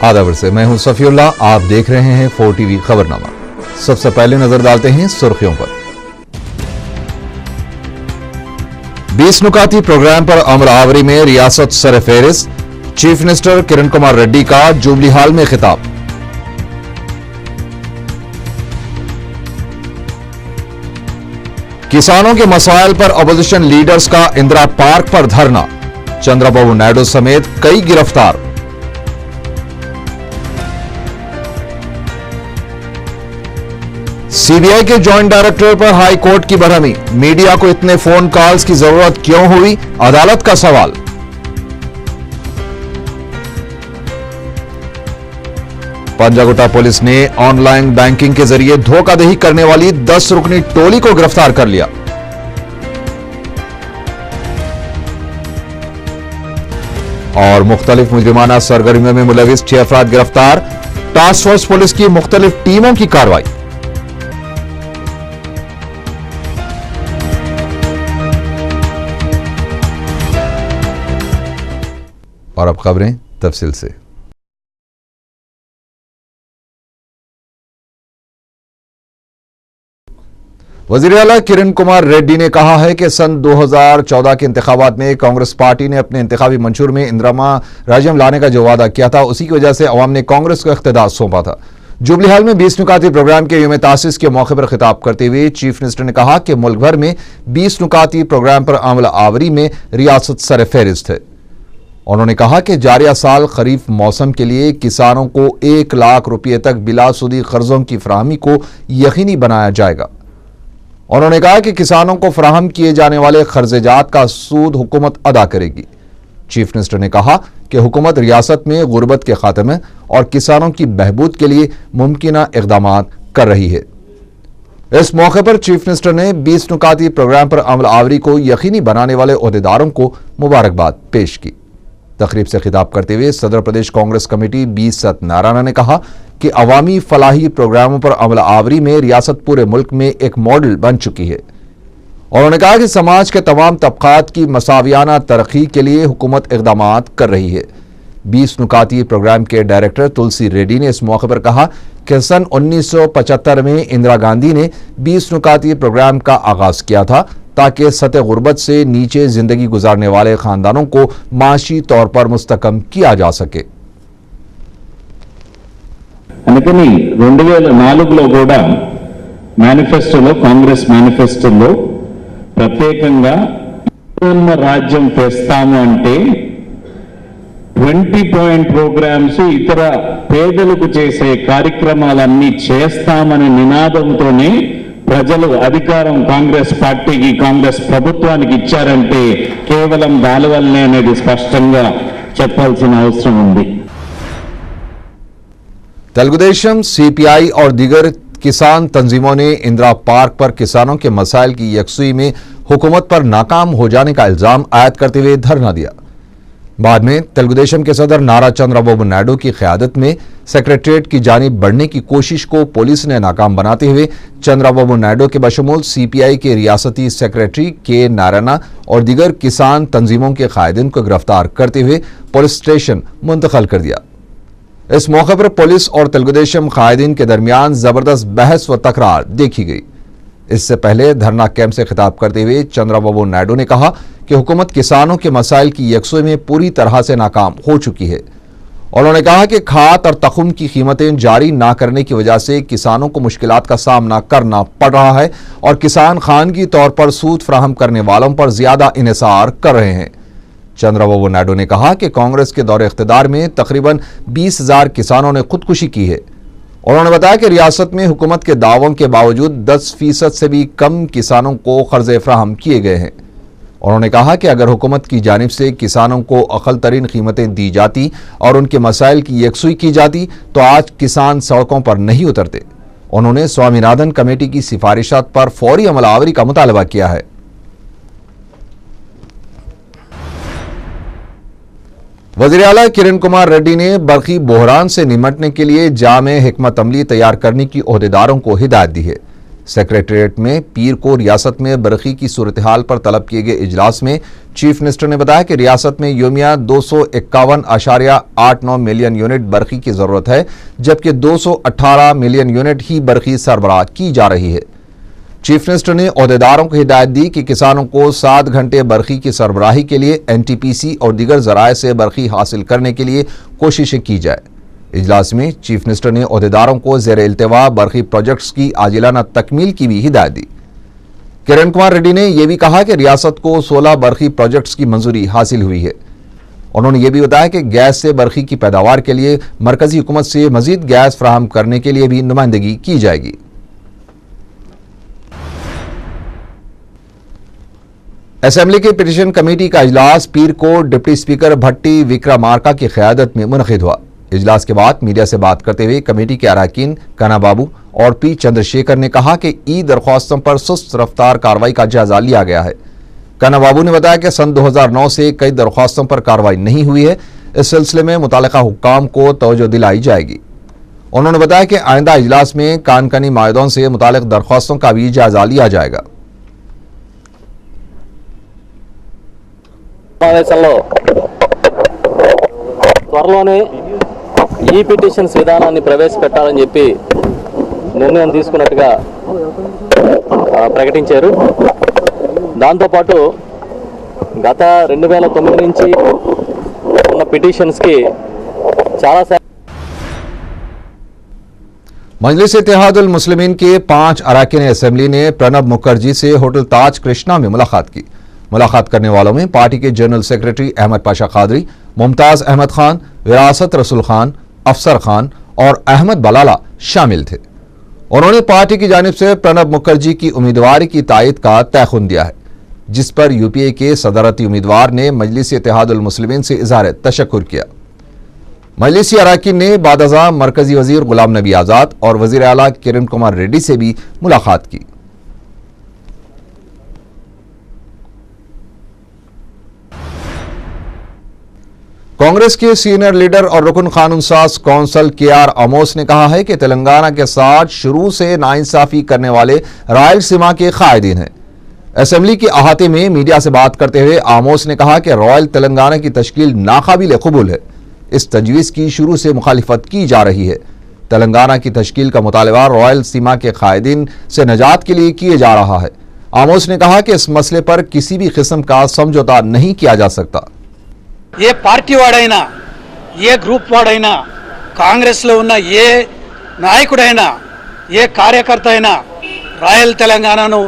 आदावर से मैं हूं सफीउल्लाह। आप देख रहे हैं 4 टीवी खबरनामा। सबसे पहले नजर डालते हैं सुर्खियों पर। 20 नुकाती प्रोग्राम पर अमल आवरी में रियासत सरफेरिस। चीफ मिनिस्टर किरण कुमार रेड्डी का जुबली हाल में खिताब। किसानों के मसाइल पर अपोजिशन लीडर्स का इंदिरा पार्क पर धरना। चंद्रबाबू नायडू समेत कई गिरफ्तार। सीबीआई के जॉइंट डायरेक्टर पर हाई कोर्ट की बरहमी। मीडिया को इतने फोन कॉल्स की जरूरत क्यों हुई, अदालत का सवाल। पंजागुट्टा पुलिस ने ऑनलाइन बैंकिंग के जरिए धोखाधड़ी करने वाली 10 रुकनी टोली को गिरफ्तार कर लिया। और मुख्तलिफ मुजरिमाना सरगर्मियों में मुलविस 6 अफराद गिरफ्तार। टास्क फोर्स पुलिस की मुख्तलिफ टीमों की कार्रवाई। और अब खबरें तफसील से। वजीर आला किरण कुमार रेड्डी ने कहा है कि सन 2014 के इंतखाबात में कांग्रेस पार्टी ने अपने इंतखाबी मंशूर में इंदिरा राज्यम लाने का जो वादा किया था, उसी की वजह से अवाम ने कांग्रेस को इख्तियार सौंपा था। जुबली हाल में 20 नुकाती प्रोग्राम के यूम तासीस के मौके पर खिताब करते हुए चीफ मिनिस्टर ने कहा कि मुल्क भर में 20 नुकाती प्रोग्राम पर अमल आवरी में रियासत सरफहरिस्त है। उन्होंने कहा कि जारिया साल खरीफ मौसम के लिए किसानों को 1 लाख रुपये तक बिलासूदी कर्जों की फराहमी को यकीनी बनाया जाएगा। उन्होंने कहा कि किसानों को फराहम किए जाने वाले कर्जेजात का सूद हुकूमत अदा करेगी। चीफ मिनिस्टर ने कहा कि हुकूमत रियासत में गुर्बत के खात्मे और किसानों की बहबूद के लिए मुमकिना इक़दाम कर रही है। इस मौके पर चीफ मिनिस्टर ने 20 नुकाती प्रोग्राम पर अमल आवरी को यकीनी बनाने वाले ओहदेदारों को मुबारकबाद पेश की। तकरीब से खिताब करते हुए सदर प्रदेश कांग्रेस कमेटी 20 सत्यनारायण ने कहा कि अवामी फलाही प्रोग्रामों पर अमल आवरी में रियासत पूरे मुल्क में एक मॉडल बन चुकी है। उन्होंने कहा कि समाज के तमाम तबकात की मसावियाना तरक्की के लिए हुकूमत इक़दाम कर रही है। 20 नुकाती प्रोग्राम के डायरेक्टर तुलसी रेड्डी ने इस मौके पर कहा कि सन 1975 में इंदिरा गांधी ने 20 नुकाती प्रोग्राम का आगाज किया था ताकि सतह गुर्बत से नीचे जिंदगी गुजारने वाले खानदानों को माशी तौर पर मुस्तकम किया जा सके। అందుకని 2004లో కూడా మేనిఫెస్టోలో కాంగ్రెస్ మేనిఫెస్టోలో ప్రత్యేకంగా రాజ్యం తెస్తాము అంటే 20 పాయింట్ ప్రోగ్రామ్స్ ఇతర పేదలకు చేసే కార్యక్రమాలన్నీ చేస్తామనే నినాదంతోనే ప్రజలు అధికారం కాంగ్రెస్ పార్టీకి కాంగ్రెస్ ప్రభుత్వానికి ఇచ్చారంటే కేవలం దాని వల్లనే అనేది స్పష్టంగా చెప్పాల్సిన అవసరం ఉంది। तेलुगुदेशम, सीपीआई और दीगर किसान तंजीमों ने इंदिरा पार्क पर किसानों के मसाइल की यकसुई में हुकूमत पर नाकाम हो जाने का इल्जाम आयद करते हुए धरना दिया। बाद में तेलुगुदेशम के सदर नारा चंद्रबाबू नायडू की क़यादत में सेक्रेटरीट की जानिब बढ़ने की कोशिश को पुलिस ने नाकाम बनाते हुए चंद्रबाबू नायडू के बशमूल सीपीआई के रियासती सेक्रेटरी के नारायणा और दीगर किसान तंजीमों के कायदीन को गिरफ्तार करते हुए पुलिस स्टेशन मुंतकिल कर दिया। इस मौके पर पुलिस और तेलुगुदेशम कायदीन के दरमियान जबरदस्त बहस व तकरार देखी गई। इससे पहले धरना कैंप से खिताब करते हुए चंद्रबाबू नायडू ने कहा कि हुकूमत किसानों के मसाइल की यकसुई में पूरी तरह से नाकाम हो चुकी है। उन्होंने कहा कि खाद और तखुम की कीमतें जारी ना करने की वजह से किसानों को मुश्किलात का सामना करना पड़ रहा है और किसान खानगी तौर पर सूद फराहम करने वालों पर ज्यादा इन्हिसार कर रहे हैं। चंद्रबाबू नायडू ने कहा कि कांग्रेस के दौरे इख्तिदार में तकरीबन 20,000 किसानों ने खुदकुशी की है। उन्होंने बताया कि रियासत में हुकूमत के दावों के बावजूद 10% से भी कम किसानों को कर्जे फराहम किए गए हैं। उन्होंने कहा कि अगर हुकूमत की जानिब से किसानों को अक़ल तरीन कीमतें दी जाती और उनके मसाइल की यकसुई की जाती तो आज किसान सड़कों पर नहीं उतरते। उन्होंने स्वामीनाथन कमेटी की सिफारिशात पर फौरी अमलावरी का मुतालबा किया है। वज़ीर आला किरण कुमार रेड्डी ने बरकी बहरान से निमटने के लिए जामे हिकमत अमली तैयार करने की ओहदेदारों को हिदायत दी है। सेक्रेटरीट में पीर को रियासत में बरखी की सूरत हाल पर तलब किए गए इजलास में चीफ मिनिस्टर ने बताया कि रियासत में योमिया 251.89 मिलियन यूनिट बरखी की जरूरत है, जबकि 218 मिलियन यूनिट ही बरखी सरबराह की जा रही है। चीफ मिनिस्टर ने ओहदेदारों को हिदायत दी कि किसानों को 7 घंटे बरखी की सरबराही के लिए एनटीपीसी और दीगर जराए से बरखी हासिल करने के लिए कोशिशें की जाए। इजलास में चीफ मिनिस्टर ने ओहदेदारों को ज़ेर इल्तिवा बरखी प्रोजेक्ट्स की आजिलाना तकमील की भी हिदायत दी। किरण कुमार रेड्डी ने यह भी कहा कि रियासत को 16 बरखी प्रोजेक्ट्स की मंजूरी हासिल हुई है। उन्होंने यह भी बताया कि गैस से बरखी की पैदावार के लिए मरकजी हुकूमत से मजीद गैस फराहम करने के लिए भी नुमाइंदगी की जाएगी। असेंबली की पिटीशन कमेटी का इजलास पीर को डिप्टी स्पीकर भट्टी विक्रमार्का की क़यादत में मुनक़िद हुआ। इजलास के बाद मीडिया से बात करते हुए कमेटी के अरकान काना बाबू और पी चंद्रशेखर ने कहा कि ई दरख्वास्तों पर सुस्त रफ्तार कार्रवाई का जायजा लिया गया है। काना बाबू ने बताया कि सन 2009 से कई दरख्वास्तों पर कार्रवाई नहीं हुई है। इस सिलसिले में मुतालिका हुक्काम को तवज्जो दिलाई जाएगी। उन्होंने बताया कि आइंदा इजलास में कानकानी मायदों से मुतालिक दरख्वास्तों का भी जायजा लिया जाएगा। త్వరలోనే ఈ పిటిషన్స్ విధానాన్ని ప్రవేశపెట్టాలని చెప్పి నిర్ణయం తీసుకున్నట్టుగా ప్రకటించారు. దాంతోపాటు గత 2009 నుంచి ఉన్న పిటిషన్స్కి చాలా मजलिस इत्तेहादुल मुस्लिमीन के 5 अरकान असेंबली ने प्रणब मुखर्जी से होटल ताज कृष्णा में मुलाकात की। मुलाकात करने वालों में पार्टी के जनरल सेक्रेटरी अहमद पाशा कादरी, मुमताज अहमद खान, विरासत रसूल खान, अफसर खान और अहमद बलाला शामिल थे। उन्होंने पार्टी की जानिब से प्रणब मुखर्जी की उम्मीदवारी की तायद का तयखुन दिया है, जिस पर यूपीए के सदरती उम्मीदवार ने मजलिस इत्तेहादुल मुस्लिमीन से इज़हार तशक्कुर किया। मजलिसी अरकान ने बादअज़ा मरकजी वजीर गुलाम नबी आज़ाद और वजीर आला किरण कुमार रेड्डी से भी मुलाकात की। कांग्रेस के सीनियर लीडर और रुकन कानून साज कौंसल KR आमोस ने कहा है कि तेलंगाना के साथ शुरू से नाइंसाफी करने वाले रायलसीमा के कायदीन हैं। असेंबली के अहाते में मीडिया से बात करते हुए आमोस ने कहा कि रॉयल तेलंगाना की तश्कील नाकाबिल कबूल है। इस तजवीज़ की शुरू से मुखालिफत की जा रही है। तेलंगाना की तश्कील का मुतालबा रॉयल सीमा के कायदीन से नजात के लिए किए जा रहा है। आमोस ने कहा कि इस मसले पर किसी भी किस्म का समझौता नहीं किया जा सकता। ఏ పార్టీ వాడైనా ఏ గ్రూప్ వాడైనా కాంగ్రెస్లో ఉన్న ఏ నాయకుడైనా ఏ కార్యకర్త అయినా రాయల్ తెలంగాణను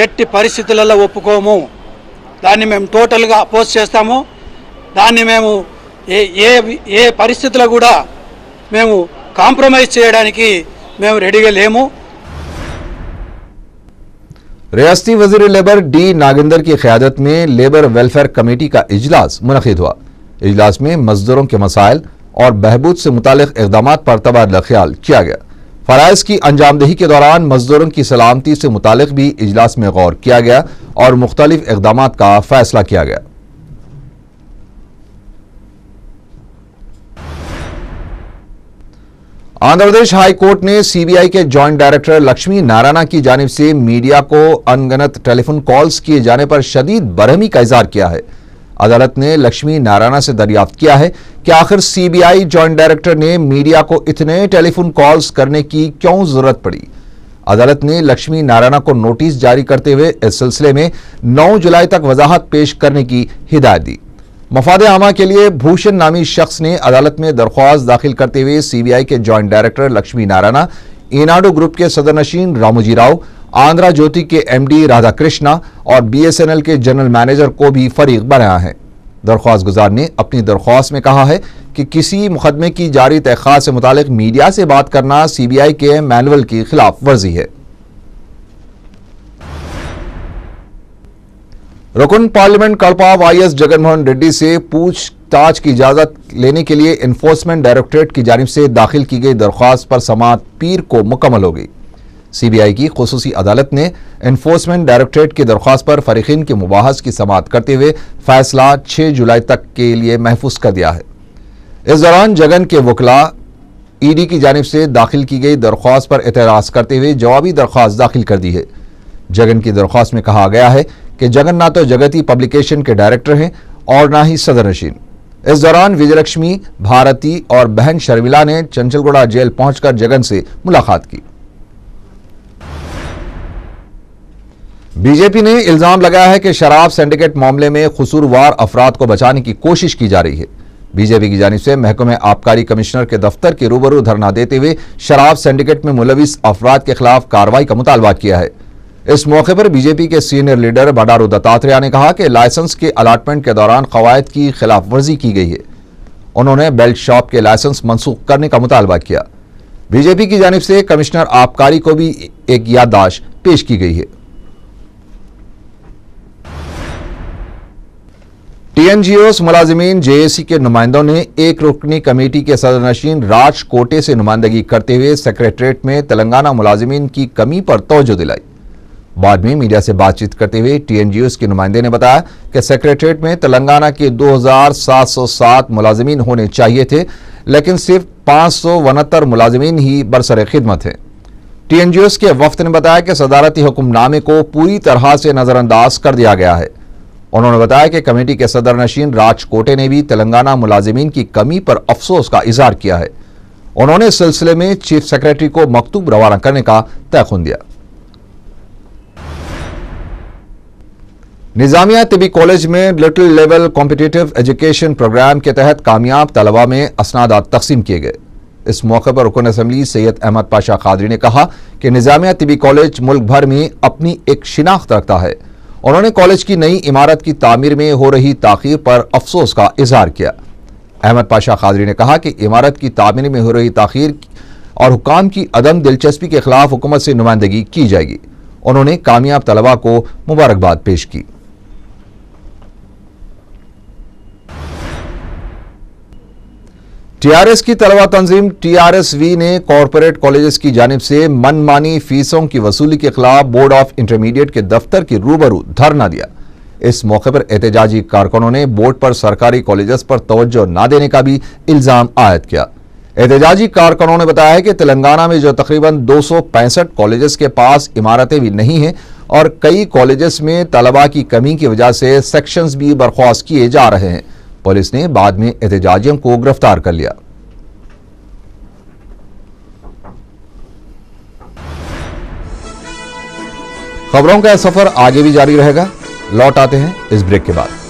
ఎట్టి పరిస్థితులలో ఒప్పుకోము. దాన్ని మేము టోటల్గా అపోజ్ చేస్తాము. దాన్ని మేము ఏ పరిస్థితుల్లో కూడా మేము కాంప్రమైజ్ చేయడానికి మేము రెడీగా లేము. रियासती वजीर लेबर डी नागेंद्र की क़यादत में लेबर वेलफेयर कमेटी का इजलास मुनक़िद हुआ। इजलास में मजदूरों के मसाइल और बहबूद से मुतालिक इक़दामात पर तबादला ख्याल किया गया। फ़राइज़ की अंजामदही के दौरान मजदूरों की सलामती से मुतालिक भी इजलास में गौर किया गया और मुख्तलिफ इक़दामात का फैसला किया गया। आंध्र प्रदेश हाई कोर्ट ने सीबीआई के जॉइंट डायरेक्टर लक्ष्मी नारायण की जानिब से मीडिया को अनगनत टेलीफोन कॉल्स किए जाने पर शदीद बरहमी का इजहार किया है। अदालत ने लक्ष्मी नारायण से दरियाफ्त किया है कि आखिर सीबीआई जॉइंट डायरेक्टर ने मीडिया को इतने टेलीफोन कॉल्स करने की क्यों जरूरत पड़ी। अदालत ने लक्ष्मी नारायण को नोटिस जारी करते हुए इस सिलसिले में 9 जुलाई तक वजाहत पेश करने की हिदायत दी। मफादे आमा के लिए भूषण नामी शख्स ने अदालत में दरख्वास्त दाखिल करते हुए सीबीआई के joint director Lakshmi Narayan, Eenadu group के सदरनशीन रामोजी राव, आंध्रा ज्योति के एमडी राधाकृष्णा और बीएसएनएल के जनरल मैनेजर को भी फरीक बनाया है। दरख्वास्त गुजार ने अपनी दरख्वास्त में कहा है कि किसी मुकदमे की जारी तहक़ीक़ात से मुतालिक मीडिया से बात करना सीबीआई के मैनुअल की खिलाफ वर्जी है। रुकन पार्लियामेंट कड़पा वाईएस जगनमोहन रेड्डी से पूछताछ की इजाजत लेने के लिए एनफोर्समेंट डायरेक्टरेट की जानिब से दाखिल की गई दरख्वास्त पर समाअत पीर को मुकम्मल हो गई। सीबीआई की खुसूसी अदालत ने एनफोर्समेंट डायरेक्टरेट की दरख्वास्त पर फरीकीन के मुबाहस की समाअत करते हुए फैसला 6 जुलाई तक के लिए महफूज कर दिया है। इस दौरान जगन के वकला ईडी की जानिब से दाखिल की गई दरख्वास्त पर एतराज करते हुए जवाबी दरख्वास्त दाखिल कर दी है। जगन की दरख्वास्त में कहा गया है कि जगन ना तो जगती पब्लिकेशन के डायरेक्टर हैं और ना ही सदर नशीन। इस दौरान विजयलक्ष्मी, भारती और बहन शर्मिला ने चंचलगुड़ा जेल पहुंचकर जगन से मुलाकात की। बीजेपी ने इल्जाम लगाया है कि शराब सिंडिकेट मामले में कसूरवार अफराद को बचाने की कोशिश की जा रही है। बीजेपी की जानिब से महकमे आबकारी कमिश्नर के दफ्तर के रूबरू धरना देते हुए शराब सिंडिकेट में मुलविस अफराद के खिलाफ कार्रवाई का मुतालबा किया है। इस मौके पर बीजेपी के सीनियर लीडर बंडारू दत्तात्रेय ने कहा कि लाइसेंस के अलॉटमेंट के दौरान कवायद की खिलाफ वर्जी की गई है। उन्होंने बेल्ट शॉप के लाइसेंस मनसूख करने का मुतालबा किया। बीजेपी की जानिब से कमिश्नर आबकारी को भी एक याददाश्त पेश की गई है। टीएनजीओस मुलाजिमीन जेएसी के नुमाइंदों ने एक रुकनी कमेटी के सदरनशीन राज कोटे से नुमाइंदगी करते हुए सेक्रेटरीट में तेलंगाना मुलाजिमीन की कमी पर तवज्जो दिलाई। बाद में मीडिया से बातचीत करते हुए टीएनजीओस के नुमाइंदे ने बताया कि सेक्रेटरीट में तेलंगाना के 2707 मुलाजिमीन होने चाहिए थे, लेकिन सिर्फ 569 मुलाजिमीन ही बरसर खिदमत हैं। टीएनजीओस के वफ्द ने बताया कि सदारती हुक्मनामे को पूरी तरह से नजरअंदाज कर दिया गया है। उन्होंने बताया कि कमेटी के सदर नशीन राज कोटे ने भी तेलंगाना मुलाजिमीन की कमी पर अफसोस का इजहार किया है। उन्होंने इस सिलसिले में चीफ सेक्रेटरी को मकतूब रवाना करने का तयखुन दिया। निजामिया तिबी कॉलेज में little level competitive education programme के तहत कामयाब तलबा में असनादात तकसीम किए गए। इस मौके पर रुकन असम्बली सैयद अहमद पाशा कादरी ने कहा कि निजामिया तिबी कॉलेज मुल्क भर में अपनी एक शिनाख्त रखता है। उन्होंने कॉलेज की नई इमारत की तामीर में हो रही ताखीर पर अफसोस का इजहार किया। अहमद पाशा कादरी ने कहा कि इमारत की तामीर में हो रही ताखीर और हुकाम की अदम दिलचस्पी के खिलाफ हुकूमत से नुमाइंदगी की जाएगी। उन्होंने कामयाब तलबा को मुबारकबाद पेश की। टीआरएस की तलबा तंजीम टीआरएसवी ने कॉरपोरेट कॉलेजेस की जानिब से मनमानी फीसों की वसूली के खिलाफ बोर्ड ऑफ इंटरमीडिएट के दफ्तर के रूबरू धरना दिया। इस मौके पर एहतजाजी कारकुनों ने बोर्ड पर सरकारी कॉलेजेस पर तवज्जो न देने का भी इल्जाम आयद किया। एहतजाजी कारकुनों ने बताया कि तेलंगाना में जो तकरीबन 265 कॉलेजेस के पास इमारतें भी नहीं हैं और कई कॉलेजेस में तलबा की कमी की वजह से सेक्शंस भी बर्खास्त किए जा रहे हैं। पुलिस ने बाद में एहतजाजियों को गिरफ्तार कर लिया। खबरों का सफर आगे भी जारी रहेगा। लौट आते हैं इस ब्रेक के बाद।